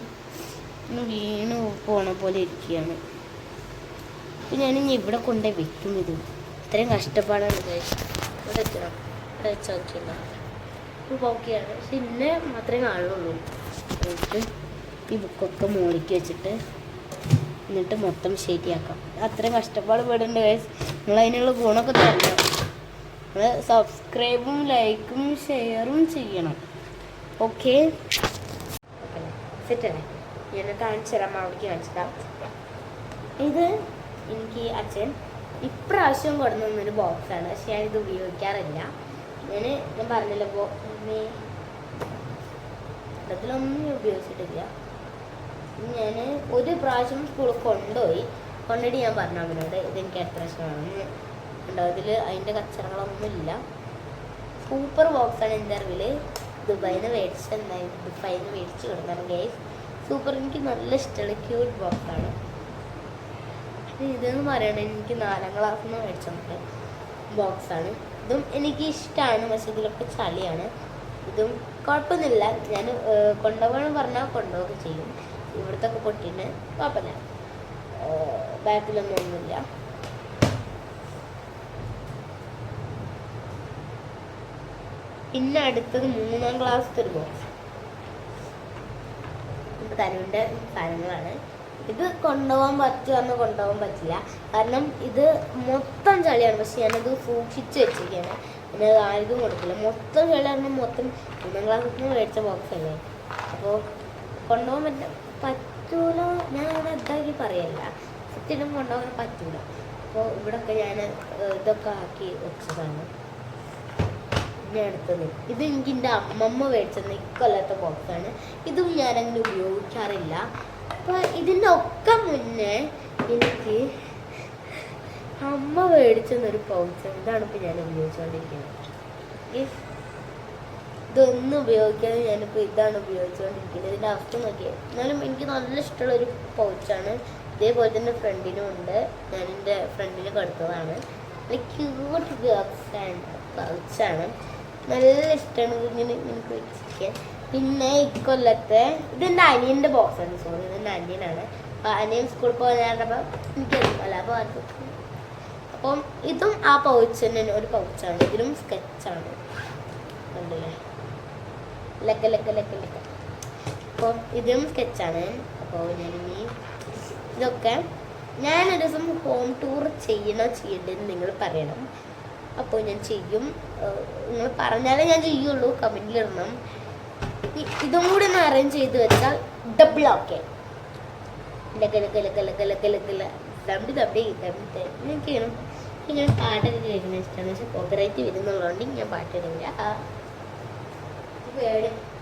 ഒന്ന് വീണ് പോണ പോലെ ഇരിക്കുകയാണ്. അപ്പം ഞാനിനി ഇവിടെ കൊണ്ടുപോയി വെക്കും. ഇത് ഇത്രയും കഷ്ടപ്പാടാണ്. ഇവിടെ വെക്കണം, ഇവിടെ വെച്ച് നോക്കിയില്ല. ഇപ്പോൾ ഓക്കെയാണ്. പക്ഷെ ഇന്നെ മാത്രമേ കാണുള്ളൂ. എന്നിട്ട് ഈ ബുക്കൊക്കെ മോളിക്ക് വെച്ചിട്ട് എന്നിട്ട് മൊത്തം ശരിയാക്കാം. അത്രയും കഷ്ടപ്പാട് പെടുന്നുണ്ട് ഗൈസ്. നിങ്ങളതിനുള്ള ഗുണമൊക്കെ തരണം. നിങ്ങൾ സബ്സ്ക്രൈബും ലൈക്കും ഷെയറും ചെയ്യണം. ഓക്കെ സെറ്റല്ലേ? ഞാൻ കാണിച്ചു തരാം, അവിടേക്ക് കാണിച്ചു തരാം. ഇത് എനിക്ക് അച്ഛൻ ഇപ്രാവശ്യം കൊണ്ടുവന്നൊരു ബോക്സാണ്. പക്ഷെ ഞാനിത് ഉപയോഗിക്കാറില്ല. ഞാൻ പറഞ്ഞല്ലോ, ഇതിലൊന്നും ഉപയോഗിച്ചിട്ടില്ല. ഞാൻ ഒരു പ്രാവശ്യം സ്കൂളിൽ കൊണ്ടുപോയിട്ട് ഞാൻ പറഞ്ഞു അവനോട് ഇതെനിക്ക് എത്ര ഇഷ്ടമാണെന്ന്. ഉണ്ടോ ഇതിൽ അതിൻ്റെ കച്ചറകളൊന്നുമില്ല. സൂപ്പർ ബോക്സാണ്. എൻ്റെ അറിവിൽ ദുബായിന്ന് മേടിച്ച് കൊടുത്താണ് ഗൈസ്. സൂപ്പർ, എനിക്ക് നല്ല ഇഷ്ടമുള്ള ക്യൂട്ട് ബോക്സാണ്. ഇതെന്ന് പറയണത് എനിക്ക് 4ാം ക്ലാസ്സിൽ നിന്ന് മേടിച്ചിട്ടുണ്ട് ബോക്സാണ്. ഇതും എനിക്ക് ഇഷ്ടമാണ്. പക്ഷെ ഇതിലൊക്കെ ചളിയാണ്. ഇതും കുഴപ്പമൊന്നുമില്ല. ഞാൻ കൊണ്ടുപോകണം പറഞ്ഞാൽ കൊണ്ടുപോകുക ചെയ്യും. ഇവിടുത്തെ ഒക്കെ പൊട്ടിന് കുഴപ്പമില്ല, ബാക്കിലൊന്നും ഒന്നുമില്ല. പിന്നെ അടുത്തത് 3ാം ക്ലാസ്സിലത്തെ ഒരു ബോക്സ്. തനുവിൻ്റെ സാധനങ്ങളാണ്. ഇത് കൊണ്ടുപോകാൻ പറ്റുമെന്ന് കൊണ്ടുപോകാൻ പറ്റില്ല, കാരണം ഇത് മൊത്തം ചളിയാണ്. പക്ഷെ ഞാനത് സൂക്ഷിച്ച് വെച്ചിരിക്കുകയാണ്, പിന്നെ ആർക്കും കൊടുക്കില്ല. മൊത്തം ചളിയാണ്. മൊത്തം 3ാം ക്ലാസ്സിൽ നിന്ന് മേടിച്ച ബോക്സ് അല്ലേ, അപ്പോൾ കൊണ്ടുപോകാൻ പറ്റൂല. ഞാൻ അങ്ങനെ ഇതാക്കി പറയല്ല, സത്യം കൊണ്ടുപോകാൻ പറ്റൂല. അപ്പോൾ ഇവിടെയൊക്കെ ഞാൻ ഇതൊക്കെ ആക്കി വെച്ചതാണ്. പിന്നെ അടുത്തത് ഇത് എനിക്ക് എൻ്റെ അമ്മമ്മ മേടിച്ചത് ഇക്കൊല്ലത്തെ ബോക്സാണ്. ഇതും ഞാനങ്ങനെ ഉപയോഗിക്കാറില്ല. അപ്പോൾ ഇതിൻ്റെ ഒക്കെ മുന്നേ എനിക്ക് അമ്മ മേടിച്ചെന്നൊരു പൗച്ച്, ഇതാണ് ഇപ്പോൾ ഞാൻ ഉപയോഗിച്ചുകൊണ്ടിരിക്കുന്നത്. ഇതൊന്നും ഉപയോഗിക്കാതെ ഞാനിപ്പോൾ ഇതാണ് ഉപയോഗിച്ചുകൊണ്ടിരിക്കുന്നത്. ഇതിൻ്റെ അവസ്ഥ നോക്കിയാൽ എന്നാലും എനിക്ക് നല്ല ഇഷ്ടമുള്ളൊരു പൗച്ചാണ്. ഇതേപോലെ തന്നെ ഫ്രണ്ടിനും ഉണ്ട്. ഞാൻ എൻ്റെ ഫ്രണ്ടിന് കൊടുത്തതാണ്. ക്യൂട്ട് പൗച്ചാണ്, നല്ല ഇഷ്ടമാണ് ഇങ്ങനെ എനിക്ക് വെച്ചിരിക്കാൻ. പിന്നെ ഇക്കൊല്ലത്തെ ഇതെൻ്റെ അനിയൻ്റെ ബോക്സാണ്. സോറി, ഇതെൻ്റെ അനിയനാണ്. അപ്പോൾ അനിയൻ സ്കൂളിൽ പോകാനപ്പോൾ എനിക്കറിയില്ല. അപ്പോൾ അത് അപ്പം ഇതും ആ പൗച്ച് തന്നെ ഒരു പൗച്ചാണ്. ഇതിലും സ്കെച്ചാണ്, കണ്ടില്ലേ, ലക്ക ലക്ക ലക്ക ലക്ക. അപ്പം ഇതിലും സ്കെച്ചാണ്. അപ്പോൾ ഞാനിനി ഇതൊക്കെ ഞാനൊരു ദിവസം ഹോം ടൂർ ചെയ്യണ്ടെന്ന് നിങ്ങൾ പറയണം. അപ്പോൾ ഞാൻ ചെയ്യും. നിങ്ങൾ പറഞ്ഞാലേ ഞാൻ ചെയ്യുള്ളൂ, കമൻറ്റിലിടണം. ഇതും കൂടി ഒന്ന് അറേഞ്ച് ചെയ്ത് വെച്ചാൽ ഡബിൾ ഓക്കെ. എനിക്കാണ് ഞാൻ പാട്ടൊക്കെ കേൾക്കുന്നത് ഇഷ്ടമാണ്. പക്ഷെ കോപ്പിറൈറ്റ് വരുന്നുള്ളതുകൊണ്ട് ഞാൻ പാട്ടിടില്ല.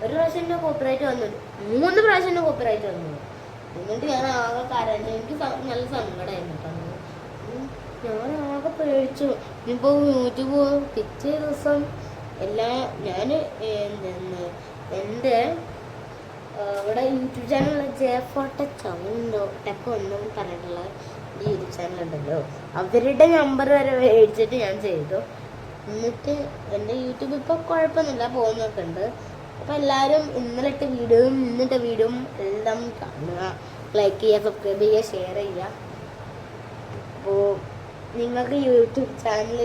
ഒരു പ്രാവശ്യം എൻ്റെ കോപ്പിറൈറ്റ് വന്നു, 3 പ്രാവശ്യം എൻ്റെ കോപ്പിറൈറ്റ് വന്നു. എന്നിട്ട് ഞാൻ ആകെ കരഞ്ഞു. എനിക്ക് നല്ല സങ്കടമായിരുന്നു കേട്ടോ. ഞാൻ ആകെ പേടിച്ചു. ഇനിയിപ്പോൾ യൂട്യൂബ് പിറ്റേ ദിവസം ഞാൻ എൻ്റെ ഇവിടെ യൂട്യൂബ് ചാനലുള്ള ടെക്ക് ഒന്നും പറഞ്ഞിട്ടുള്ള ഈ യൂട്യൂബ് ചാനലുണ്ടല്ലോ, അവരുടെ നമ്പർ വരെ മേടിച്ചിട്ട് ഞാൻ ചെയ്തു. എന്നിട്ട് എൻ്റെ യൂട്യൂബ് ഇപ്പോൾ കുഴപ്പമൊന്നുമില്ല, പോകുന്നൊക്കെ ഉണ്ട്. അപ്പോൾ എല്ലാവരും ഇന്നലത്തെ വീഡിയോയും ഇന്നത്തെ വീഡിയോയും എല്ലാം കാണുക, ലൈക്ക് ചെയ്യുക, സബ്സ്ക്രൈബ് ചെയ്യുക, ഷെയർ ചെയ്യുക. അപ്പോൾ നിങ്ങൾക്ക് യൂട്യൂബ് ചാനൽ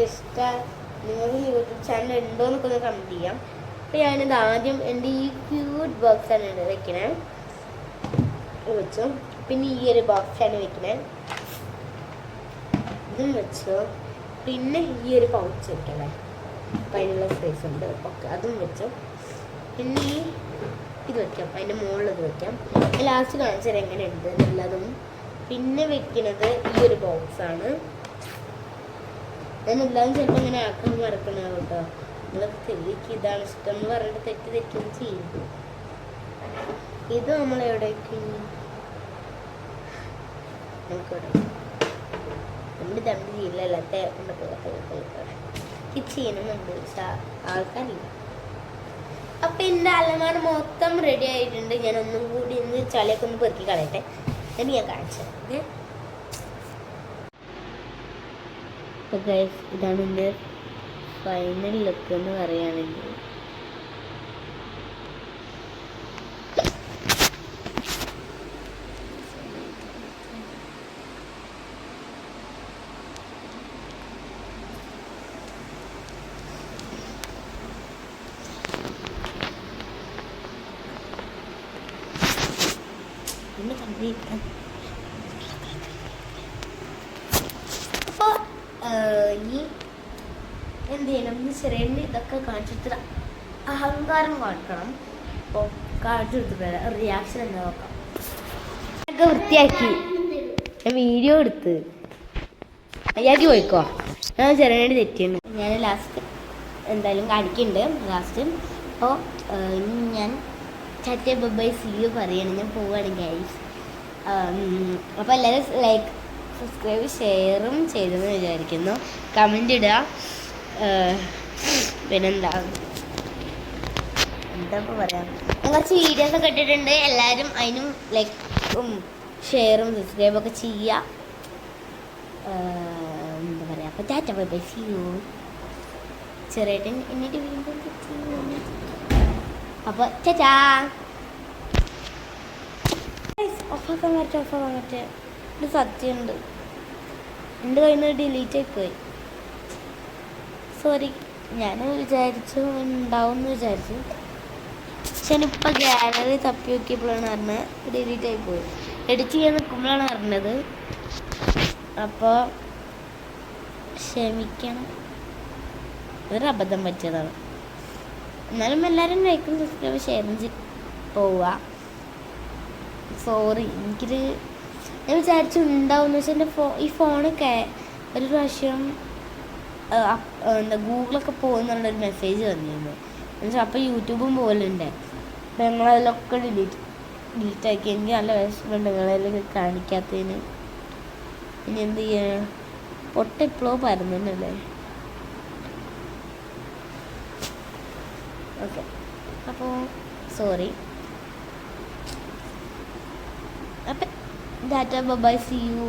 നിങ്ങൾക്ക് യൂട്യൂബ് ചാനൽ ഉണ്ടോ എന്നൊക്കെ ഒന്ന് കമൻറ്റ് ചെയ്യാം. അപ്പോൾ ഞാനിത് ആദ്യം എൻ്റെ ഈ ക്യൂട്ട് ബോക്സാണ് വെക്കണേ, വെച്ചു. പിന്നെ ഈ ഒരു ബോക്സാണ് വെക്കണേ, ഇതും വെച്ചു. പിന്നെ ഈ ഒരു പൗച്ച് വെക്കണേ, അപ്പം അതിനുള്ള സ്പേസ് ഉണ്ട്, ഓക്കെ, അതും വെച്ചു. പിന്നെ ഇത് വെക്കാം, അതിൻ്റെ മുകളിൽ ഇത് വെക്കാം. ലാസ്റ്റ് കാണിച്ചാൽ എങ്ങനെയുണ്ട് എന്നുള്ളതും. പിന്നെ വെക്കുന്നത് ഈ ഒരു ബോക്സാണ്. ഞാൻ എല്ലാവരും ചിലപ്പോൾ ഇങ്ങനെ ആക്കാൻ മറക്കണ കേട്ടോ. നിങ്ങളൊക്കെ തെളിക്ക് ഇതാണ് ഇഷ്ടം എന്ന് പറഞ്ഞിട്ട് തെറ്റും ചെയ്യും. ഇത് നമ്മളെവിടേക്ക് നമുക്കിവിടെ ചെയ്യില്ലല്ലോ, ചെയ്യണമെന്നുണ്ട്, പക്ഷെ ആൾക്കാരില്ല. അപ്പം എൻ്റെ അലമാര മൊത്തം റെഡി ആയിട്ടുണ്ട്. ഞാൻ ഒന്നും കൂടി ഇന്ന് ചളിയൊക്കെ ഒന്ന് പെറുക്കി കളയട്ടെ, എന്നിട്ട് ഞാൻ കാണിച്ചത്. അപ്പോൾ ഗൈസ്, ഇതാണ് എൻ്റെ ഫൈനൽ ലുക്ക് എന്ന് പറയുകയാണെങ്കിൽ. അപ്പോൾ ഇനി എന്ത് ചെയ്യണം, ചെറിയ ഇതൊക്കെ കാണിച്ചിട്ട് അഹങ്കാരം കാണിക്കണം. അപ്പോൾ കാണിച്ചു കൊടുത്തിട്ട് റിയാക്ഷൻ എന്താ നോക്കാം. ഒക്കെ വൃത്തിയാക്കി ഞാൻ വീഡിയോ എടുത്ത് അയ്യാക്കി പോയിക്കോ. ഞാൻ ചെറിയ തെറ്റിയുണ്ട്. ഞാൻ ലാസ്റ്റ് എന്തായാലും കാണിക്കുന്നുണ്ട് ലാസ്റ്റ്. അപ്പോൾ ഇനി ഞാൻ ചാറ്റ ബൈ സീ യു പറയണം, ഞാൻ പോവുകയാണ് ഗൈസ്. അപ്പോൾ എല്ലാവരും ലൈക്ക്, സബ്സ്ക്രൈബ്, ഷെയറും ചെയ്തെന്ന് വിചാരിക്കുന്നു. കമൻ്റ് ഇടുക. പിന്നെന്താ ഇപ്പോൾ പറയാം, ഞാൻ കുറച്ച് വീഡിയോസൊക്കെ ഇട്ടിട്ടുണ്ട്. എല്ലാവരും അതിനും ലൈക്കും ഷെയറും സബ്സ്ക്രൈബൊക്കെ ചെയ്യുക. എന്താ പറയുക, അപ്പോൾ tata bye bye see you. ചെറിയേട്ടൻ എന്നിട്ട് വീണ്ടും അപ്പൊ ചേച്ചാ ഓഫാക്കാൻ പറ്റേ ഒരു സത്യമുണ്ട്, എൻ്റെ കയ്യിൽ നിന്ന് ഡിലീറ്റ് ആയിപ്പോയി. സോറി, ഞാൻ വിചാരിച്ചു ഉണ്ടാവും എന്ന് വിചാരിച്ചു. പക്ഷെ ഞാനിപ്പോൾ ഗാലറി തപ്പി നോക്കിയപ്പോഴാണ് പറഞ്ഞത് ഡിലീറ്റ് ആയിപ്പോയി. എഡിറ്റ് ചെയ്യാൻ നിൽക്കുമ്പോഴാണ് പറഞ്ഞത്. അപ്പോൾ ക്ഷമിക്കണം, ഒരു അബദ്ധം പറ്റിയതാണ്. എന്നാലും എല്ലാവരും ലൈക്കും സബ്സ്ക്രൈബ് ഷെയറും പോവുക. സോറി, എനിക്കൊരു ഞാൻ വിചാരിച്ചു ഉണ്ടാവും. പക്ഷെ എൻ്റെ ഈ ഫോണൊക്കെ ഒരു പ്രാവശ്യം എന്താ ഗൂഗിളൊക്കെ പോകുന്നുള്ളൊരു മെസ്സേജ് വന്നിരുന്നു. എന്നുവെച്ചാൽ അപ്പോൾ യൂട്യൂബും പോലുണ്ട്. അപ്പം ഞങ്ങളതിലൊക്കെ ഡിലീറ്റ് ആക്കി. എനിക്ക് നല്ല വിഷമമുണ്ട് നിങ്ങളതിലൊക്കെ കാണിക്കാത്തതിന്. ഇനി എന്ത് ചെയ്യാൻ, പൊട്ടെപ്പോഴോ പരന്നല്ലേ. ഓക്കെ, അപ്പോൾ സോറി. അപ്പം ടാറ്റ ബൈ, സീ യു.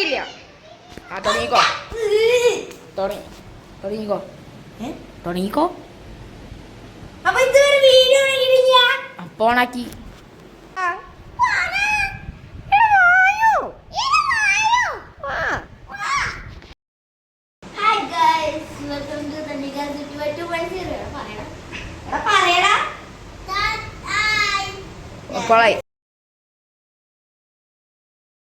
ഇല്ല തുടങ്ങിക്കോ തുടങ്ങിക്കോ തുടങ്ങിക്കോ. അപ്പൊ ഓണാക്കി. മക്കളായി